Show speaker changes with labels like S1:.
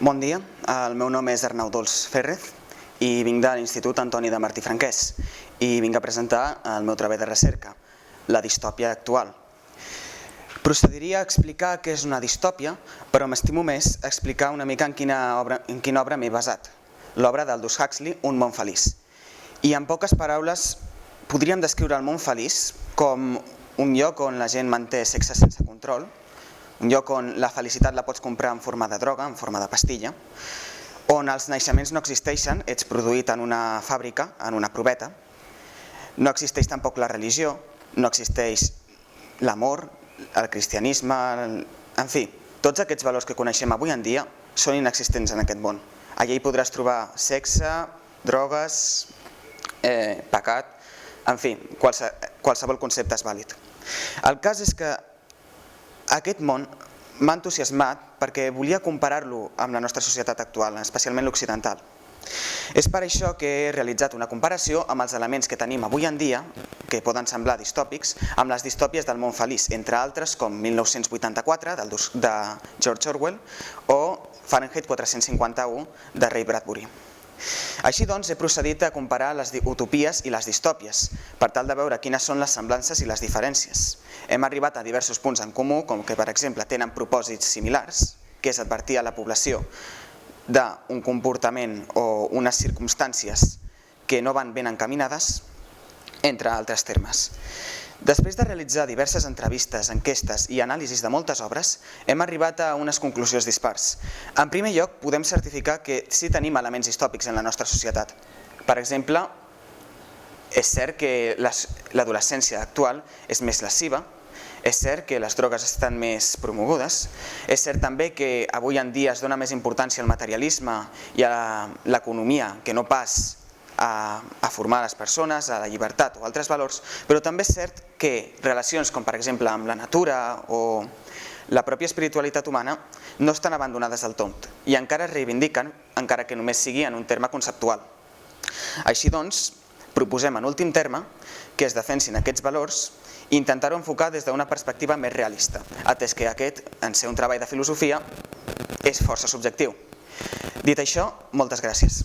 S1: Bon dia, el meu nom és Arnau Dols Férrez i vinc de l'Institut Antoni de Martí Franquès i vinc a presentar el meu treball de recerca, la distòpia actual. Procediria a explicar què és una distòpia, però m'estimo més a explicar una mica en quina obra m'he basat, l'obra d'Aldous Huxley, Un món feliç. I en poques paraules podríem descriure el món feliç com un lloc on la gent manté sexe sense control, un lloc on la felicitat la pots comprar en forma de droga, en forma de pastilla, on els naixements no existeixen, ets produït en una fàbrica, en una proveta, no existeix tampoc la religió, no existeix l'amor, el cristianisme, en fi, tots aquests valors que coneixem avui en dia són inexistents en aquest món. Allà hi podràs trobar sexe, drogues, pecat, en fi, qualsevol concepte és vàlid. El cas és que aquest món m'ha entusiasmat perquè volia comparar-lo amb la nostra societat actual, especialment l'occidental. És per això que he realitzat una comparació amb els elements que tenim avui en dia, que poden semblar distòpics, amb les distòpies del món feliç, entre altres com 1984, de George Orwell, o Fahrenheit 451, de Ray Bradbury. Així doncs, he procedit a comparar les utopies i les distòpies, per tal de veure quines són les semblances i les diferències. Hem arribat a diversos punts en comú, com que, per exemple, tenen propòsits similars, que és advertir a la població d'un comportament o unes circumstàncies que no van ben encaminades, entre altres termes. Després de realitzar diverses entrevistes, enquestes i anàlisis de moltes obres, hem arribat a unes conclusions dispars. En primer lloc, podem certificar que sí tenim elements distòpics en la nostra societat. Per exemple, és cert que l'adolescència actual és més lasciva, és cert que les drogues estan més promogudes, és cert també que avui en dia es dona més importància al materialisme i a l'economia que no pas a formar les persones, a la llibertat o altres valors, però també és cert que relacions com per exemple amb la natura o la pròpia espiritualitat humana no estan abandonades del tot i encara es reivindiquen, encara que només sigui en un terme conceptual. Així doncs, proposem en últim terme que es defensin aquests valors i intentar-ho enfocar des d'una perspectiva més realista, atès que aquest, en ser un treball de filosofia, és força subjectiu. Dit això, moltes gràcies.